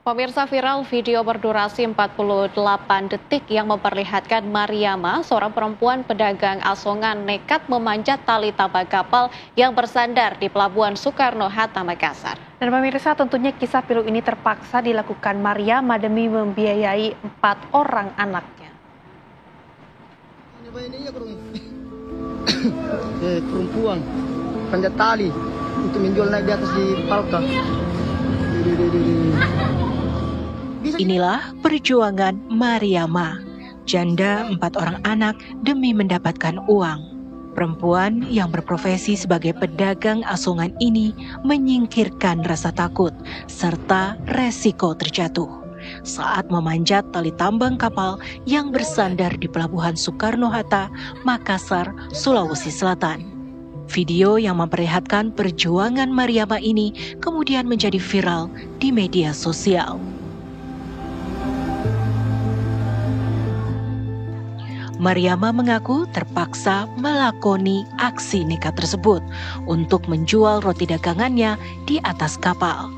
Pemirsa, viral video berdurasi 48 detik yang memperlihatkan Mariama, seorang perempuan pedagang asongan nekat memanjat tali tambang kapal yang bersandar di Pelabuhan Soekarno-Hatta, Makassar. Dan pemirsa, tentunya kisah pilu ini terpaksa dilakukan Mariama demi membiayai 4 orang anaknya. Perempuan panjat tali untuk menjual naik di atas di palka. Inilah perjuangan Mariama, janda 4 orang anak demi mendapatkan uang. Perempuan yang berprofesi sebagai pedagang asongan ini menyingkirkan rasa takut serta resiko terjatuh saat memanjat tali tambang kapal yang bersandar di Pelabuhan Soekarno-Hatta, Makassar, Sulawesi Selatan. Video yang memperlihatkan perjuangan Mariama ini kemudian menjadi viral di media sosial. Mariama mengaku terpaksa melakoni aksi nekat tersebut untuk menjual roti dagangannya di atas kapal.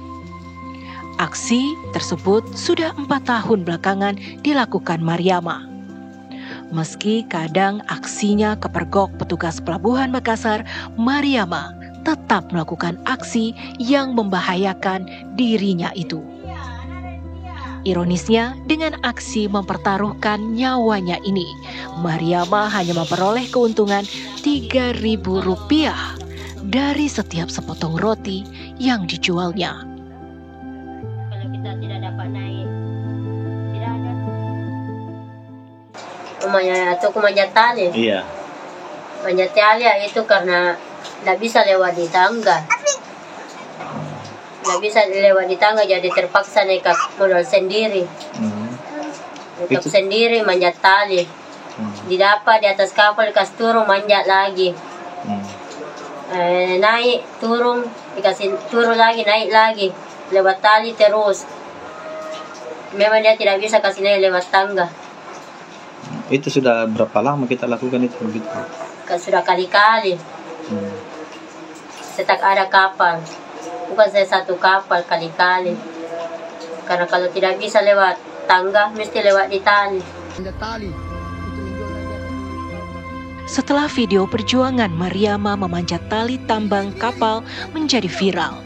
Aksi tersebut sudah 4 tahun belakangan dilakukan Mariama. Meski kadang aksinya kepergok petugas Pelabuhan Makassar, Mariama tetap melakukan aksi yang membahayakan dirinya itu. Ironisnya, dengan aksi mempertaruhkan nyawanya ini, Mariama hanya memperoleh keuntungan Rp3.000 dari setiap sepotong roti yang dijualnya. Kalau kita tidak dapat naik, tidak ada. Umumnya atau manjat tali. Iya. Manjat tali itu karena tidak bisa lewat di tangga. Nggak bisa lewat di tangga, jadi terpaksa nekat modal sendiri. Nekat sendiri manjat tali. Didapat di atas kapal, dikasih turun manjat lagi. Naik, turun, dikasih turun lagi, naik lagi. Lewat tali terus. Memang dia tidak bisa kasih naik lewat tangga. Itu sudah berapa lama kita lakukan itu begitu? Sudah kali-kali. Setak ada kapal. Bukan saya satu kapal, kali-kali. Karena kalau tidak bisa lewat tangga, mesti lewat di tali. Setelah video perjuangan Mariama memanjat tali tambang kapal menjadi viral,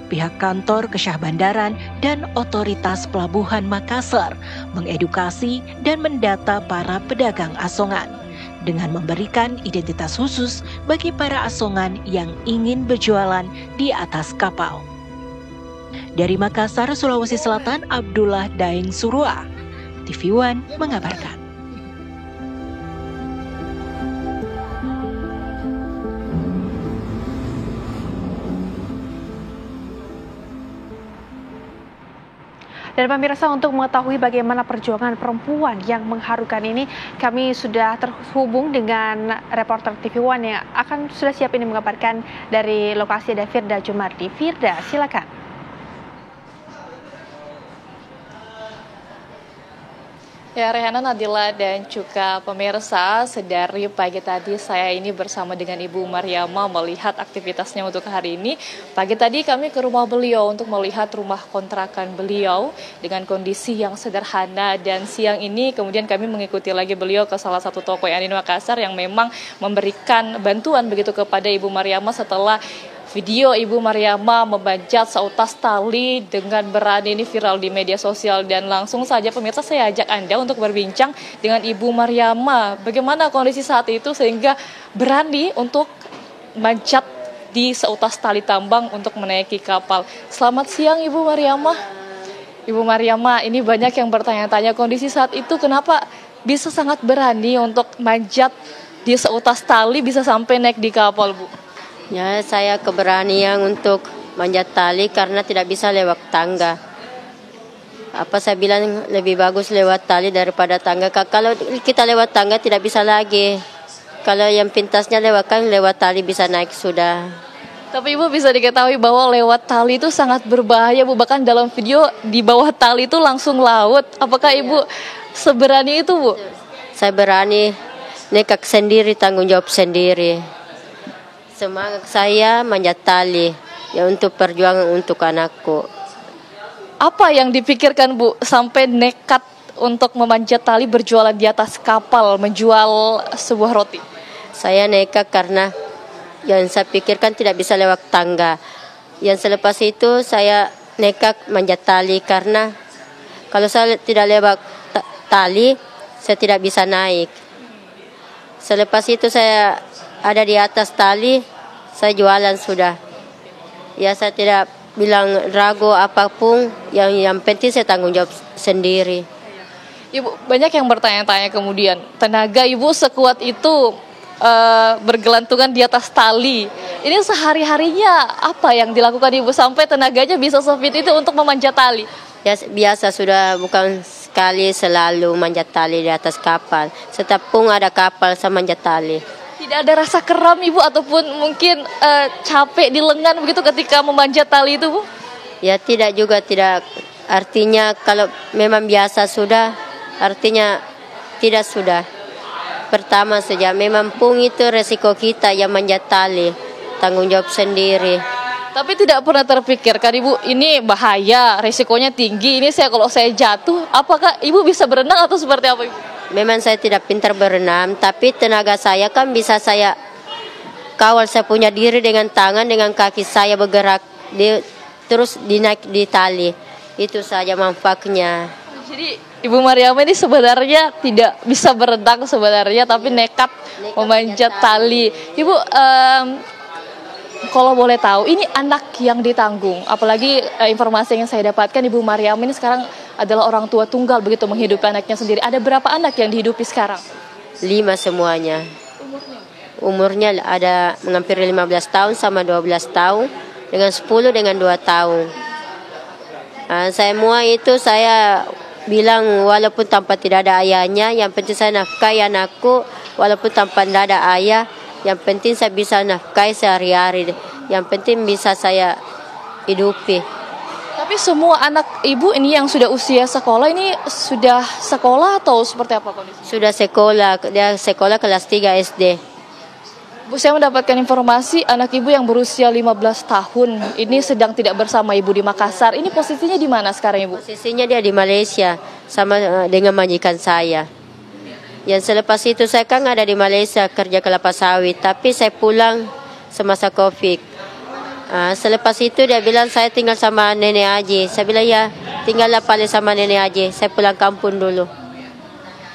pihak kantor Kesyah Bandaran dan otoritas Pelabuhan Makassar mengedukasi dan mendata para pedagang asongan dengan memberikan identitas khusus bagi para asongan yang ingin berjualan di atas kapal. Dari Makassar, Sulawesi Selatan, Abdullah Daeng Surua, TV One mengabarkan. Dan pemirsa, untuk mengetahui bagaimana perjuangan perempuan yang mengharukan ini, kami sudah terhubung dengan reporter TV One yang sudah siap ini mengabarkan dari lokasi. Ada Firda Jumardi. Firda, silakan. Ya, Rehana, Nadila, dan juga pemirsa, sedari pagi tadi saya ini bersama dengan Ibu Mariama melihat aktivitasnya untuk hari ini. Pagi tadi kami ke rumah beliau untuk melihat rumah kontrakan beliau dengan kondisi yang sederhana, dan siang ini kemudian kami mengikuti lagi beliau ke salah satu toko yang ada di Makassar yang memang memberikan bantuan begitu kepada Ibu Mariama setelah video Ibu Mariama memanjat seutas tali dengan berani ini viral di media sosial. Dan langsung saja pemirsa, saya ajak Anda untuk berbincang dengan Ibu Mariama. Bagaimana kondisi saat itu sehingga berani untuk manjat di seutas tali tambang untuk menaiki kapal. Selamat siang Ibu Mariama. Ibu Mariama, ini banyak yang bertanya-tanya kondisi saat itu kenapa bisa sangat berani untuk manjat di seutas tali bisa sampai naik di kapal, Bu? Ya, saya keberanian untuk manjat tali karena tidak bisa lewat tangga. Saya bilang lebih bagus lewat tali daripada tangga. Kalau kita lewat tangga tidak bisa lagi. Kalau yang pintasnya lewat tali bisa naik sudah. Tapi Ibu bisa diketahui bahwa lewat tali itu sangat berbahaya, Bu. Bahkan dalam video di bawah tali itu langsung laut. Apakah Ibu seberani itu, Bu? Saya berani, nekat sendiri, tanggung jawab sendiri. Semangat saya manjat tali ya untuk perjuangan untuk anakku. Apa yang dipikirkan Bu sampai nekat untuk memanjat tali berjualan di atas kapal, menjual sebuah roti? Saya nekat karena yang saya pikirkan tidak bisa lewat tangga. Yang selepas itu saya nekat manjat tali karena kalau saya tidak lewat tali, saya tidak bisa naik. Selepas itu saya ada di atas tali, saya jualan sudah. Ya saya tidak bilang ragu apapun, yang penting saya tanggung jawab sendiri. Ibu, banyak yang bertanya-tanya kemudian, tenaga Ibu sekuat itu bergelantungan di atas tali. Ini sehari-harinya apa yang dilakukan Ibu sampai tenaganya bisa sefit itu untuk memanjat tali? Ya biasa sudah, bukan sekali, selalu manjat tali di atas kapal. Setiap pun ada kapal saya manjat tali. Tidak ada rasa keram Ibu ataupun mungkin capek di lengan begitu ketika memanjat tali itu Bu? Ya tidak juga, tidak. Artinya kalau memang biasa sudah, artinya tidak sudah. Pertama saja, memang pun itu resiko kita yang manjat tali, tanggung jawab sendiri. Tapi tidak pernah terpikirkan Ibu, ini bahaya, resikonya tinggi, ini kalau saya jatuh, apakah Ibu bisa berenang atau seperti apa Ibu? Memang saya tidak pintar berenang, tapi tenaga saya kan bisa saya kawal, saya punya diri dengan tangan, dengan kaki saya bergerak, terus dinaik di tali. Itu saja manfaatnya. Jadi Ibu Mariama ini sebenarnya tidak bisa berenang sebenarnya, tapi nekat memanjat tali. Ibu, kalau boleh tahu, ini anak yang ditanggung. Apalagi informasi yang saya dapatkan, Ibu Mariama ini sekarang adalah orang tua tunggal begitu menghidupi anaknya sendiri. Ada berapa anak yang dihidupi sekarang? 5 semuanya. Umurnya ada hampir 15 tahun sama 12 tahun, dengan 10 dengan 2 tahun. Semua itu saya bilang walaupun tanpa tidak ada ayahnya, yang penting saya nafkahi anakku, walaupun tanpa tidak ada ayah, yang penting saya bisa nafkahi sehari-hari, yang penting bisa saya hidupi. Tapi semua anak Ibu ini yang sudah usia sekolah ini sudah sekolah atau seperti apa kondisi? Sudah sekolah, dia sekolah kelas 3 SD. Bu, saya mendapatkan informasi anak Ibu yang berusia 15 tahun ini sedang tidak bersama Ibu di Makassar. Ini posisinya di mana sekarang Ibu? Posisinya dia di Malaysia sama dengan majikan saya. Yang selepas itu saya kan ada di Malaysia kerja kelapa sawit, tapi saya pulang semasa Covid. Selepas itu dia bilang saya tinggal sama nenek aja. Saya bilang ya, tinggallah paling sama nenek aja. Saya pulang kampung dulu.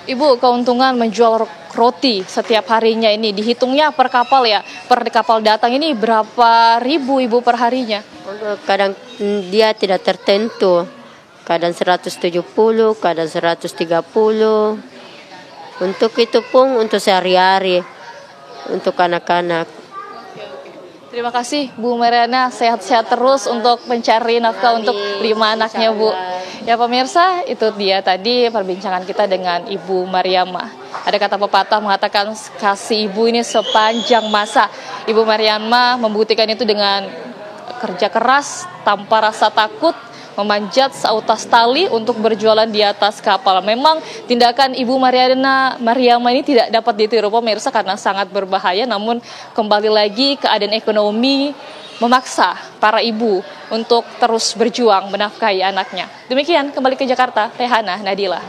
Ibu, keuntungan menjual roti setiap harinya ini dihitungnya per kapal ya, per kapal datang ini berapa ribu Ibu per harinya? Kadang dia tidak tertentu, kadang 170, kadang 130. Untuk itu pun untuk sehari-hari, untuk anak-anak. Terima kasih Bu Mariana, sehat-sehat terus untuk mencari nafkah untuk 5 anaknya Bu. Ya pemirsa, itu dia tadi perbincangan kita dengan Ibu Mariama. Ada kata pepatah mengatakan kasih ibu ini sepanjang masa. Ibu Mariama membuktikan itu dengan kerja keras, tanpa rasa takut, memanjat seutas tali untuk berjualan di atas kapal. Memang tindakan Ibu Mariama ini tidak dapat ditiru pemirsa karena sangat berbahaya, namun kembali lagi keadaan ekonomi memaksa para ibu untuk terus berjuang menafkahi anaknya. Demikian, kembali ke Jakarta, Rehana Nadila.